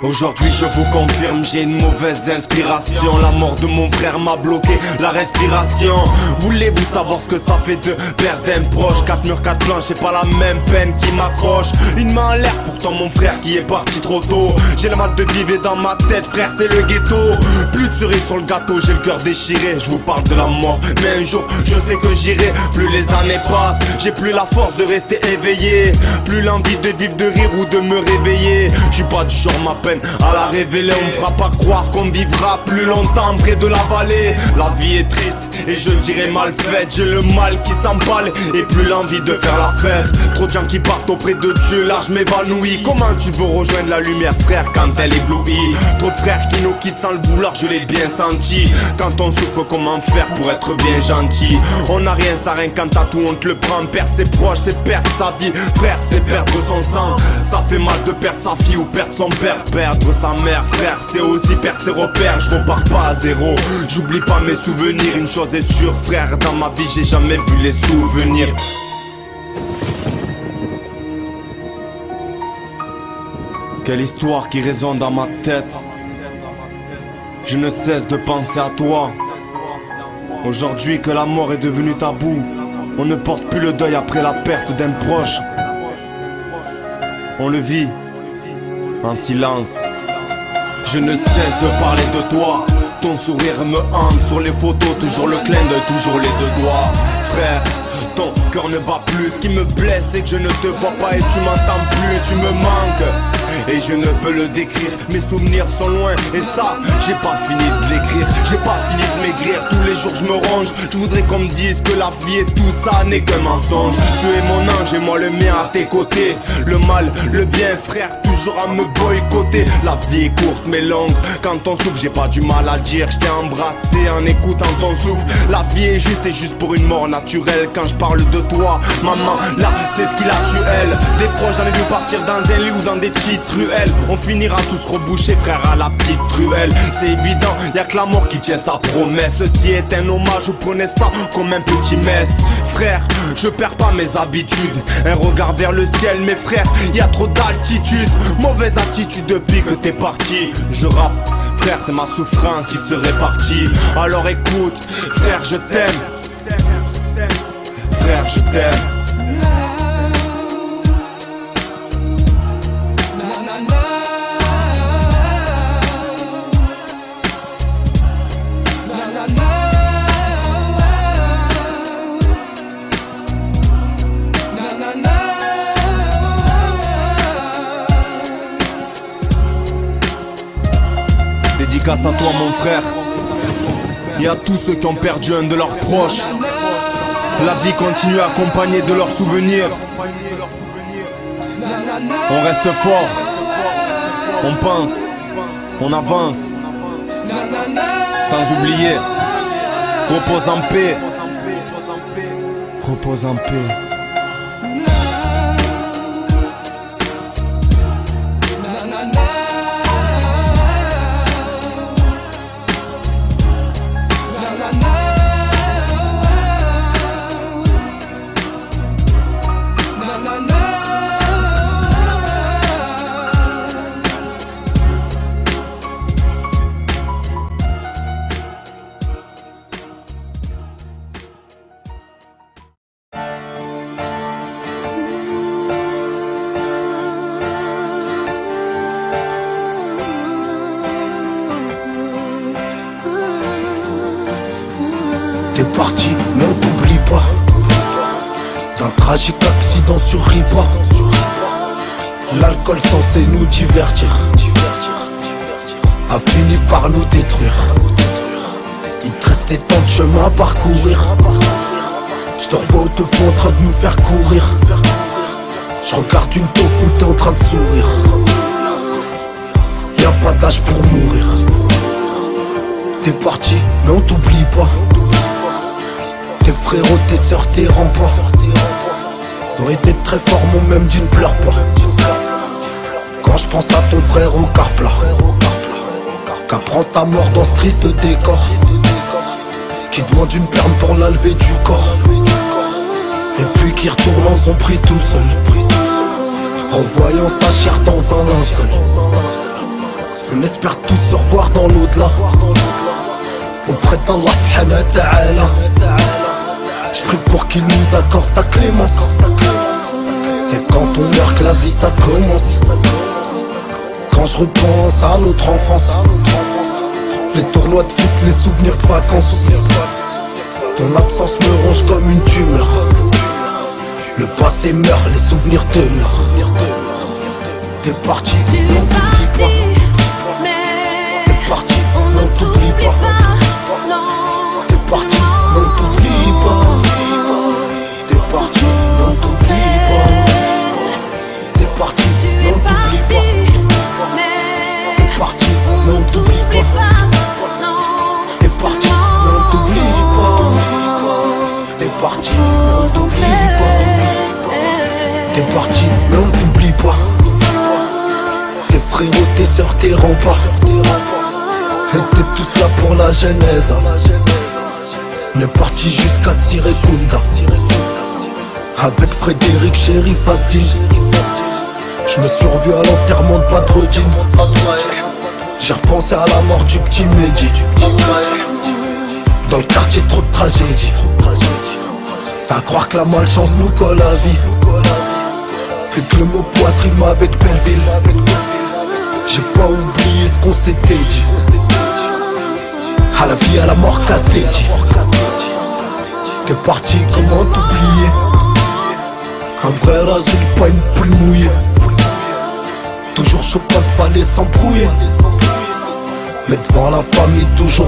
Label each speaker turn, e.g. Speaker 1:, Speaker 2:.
Speaker 1: Aujourd'hui je vous confirme, j'ai une mauvaise inspiration. La mort de mon frère m'a bloqué la respiration. Voulez-vous savoir ce que ça fait de perdre un proche? 4 murs, 4 planches, c'est pas la même peine qui m'accroche. Une main en l'air, pourtant mon frère qui est parti trop tôt. J'ai le mal de vivre dans ma tête, frère c'est le ghetto. Plus de cerise sur le gâteau, j'ai le cœur déchiré. Je vous parle de la mort, mais un jour je sais que j'irai. Plus les années passent, j'ai plus la force de rester éveillé. Plus l'envie de vivre, de rire ou de me réveiller. Je suis pas du genre ma peine à la révéler. On me fera pas croire qu'on vivra plus longtemps près de la vallée. La vie est triste et je dirais mal faite. J'ai le mal qui s'emballe et plus l'envie de faire la fête. Trop de gens qui partent auprès de Dieu, là je m'évanouis. Comment tu veux rejoindre la lumière frère quand elle éblouit? Trop de frères qui nous quittent sans le vouloir, je l'ai bien senti. Quand on souffre, comment faire pour être bien gentil? On n'a rien, ça rien quand t'as tout, on te le prend. Perdre ses proches, c'est perdre sa vie. Frère, c'est perdre son sang. Ça fait mal de perdre sa fille ou perdre son père. Perdre sa mère, frère, c'est aussi perdre ses repères. Je repars pas à zéro, j'oublie pas mes souvenirs. Une chose est sûre, frère, dans ma vie j'ai jamais vu les souvenirs. Quelle histoire qui résonne dans ma tête. Je ne cesse de penser à toi. Aujourd'hui que la mort est devenue tabou, on ne porte plus le deuil après la perte d'un proche. On le vit en silence. Je ne cesse de parler de toi. Ton sourire me hante sur les photos. Toujours le clin d'œil, toujours les deux doigts. Frère, ton cœur ne bat plus. Ce qui me blesse c'est que je ne te vois pas et tu m'entends plus et tu me manques. Et je ne peux le décrire, mes souvenirs sont loin. Et ça, j'ai pas fini de l'écrire. J'ai pas fini de maigrir, tous les jours je me range. Je voudrais qu'on me dise que la vie et tout ça n'est qu'un mensonge. Tu es mon ange et moi le mien à tes côtés. Le mal, le bien frère, toujours à me boycotter. La vie est courte mais longue, quand on souffre j'ai pas du mal à dire. Je t'ai embrassé en écoutant ton souffle. La vie est juste et juste pour une mort naturelle. Quand je parle de toi, maman, là c'est ce qui la tue elle. Des proches j'en ai vu partir dans un lit ou dans des petites ruelles. On finira tous rebouchés frère à la petite truelle. C'est évident, y'a que la mort qui tient sa promesse. Ceci est un hommage, vous prenez ça comme un petit mess. Frère, je perds pas mes habitudes. Un regard vers le ciel, mes frères, y'a trop d'altitude. Mauvaise attitude depuis que t'es parti. Je rappe, frère, c'est ma souffrance qui se répartit. Alors écoute, frère, je t'aime. Frère, je t'aime. Dédicace à toi mon frère, et à tous ceux qui ont perdu un de leurs proches. La vie continue accompagnée de leurs souvenirs. On reste fort, on pense, on avance. Sans oublier, repose en paix. Repose en paix.
Speaker 2: T'es parti, mais on t'oublie pas. D'un tragique accident sur Ripa. L'alcool censé nous divertir a fini par nous détruire. Il te restait tant de chemin à parcourir. Je te revois au te fond en train de nous faire courir. Je regarde une taupe où t'es en train de sourire. Y'a pas d'âge pour mourir. T'es parti, mais on t'oublie pas. Tes frérots, tes sœurs, tes remparts. Ils ont été très forts, mon même Dieu ne pleure pas. Quand je pense à ton frère au quart plat, qu'apprend ta mort dans ce triste décor, qui demande une perme pour la lever du corps, et puis qui retourne en son prix tout seul, en voyant sa chair dans un linceul. On espère tous se revoir dans l'au-delà, auprès d'Allah subhanahu wa ta'ala. J'prie pour qu'il nous accorde sa clémence. C'est quand on meurt que la vie ça commence. Quand je repense à notre enfance, les tournois de foot, les souvenirs de vacances. Ton absence me ronge comme une tumeur. Le passé meurt, les souvenirs demeurent. T'es parti, on t'oublie pas. T'es parti, on t'oublie pas. T'es parti, on t'oublie pas. T'es parti, on t'oublie pas. T'es parti, on t'oublie pas. T'es parti, on t'oublie pas. T'es parti, on t'oublie pas. T'es parti, on t'oublie pas. T'es parti, mais on t'oublie pas. Tes frérots, tes sœurs, tes remparts. T'es tous là pour la genèse. On est parti jusqu'à Sirekunda, avec Frédéric, Chérif, Astin. Je me suis revu à l'enterrement de Badruddin. J'ai repensé à la mort du petit Mehdi. Dans le quartier, trop de tragédie. C'est à croire que la malchance nous colle à vie, et que le mot poisse rime avec Belleville. J'ai pas oublié ce qu'on s'était dit. À la vie, à la mort, casse des dits. T'es parti, comment t'oublier? Un vrai ragile, pas une pluie mouillée. Toujours chaud quand fallait s'embrouiller, mais devant la famille toujours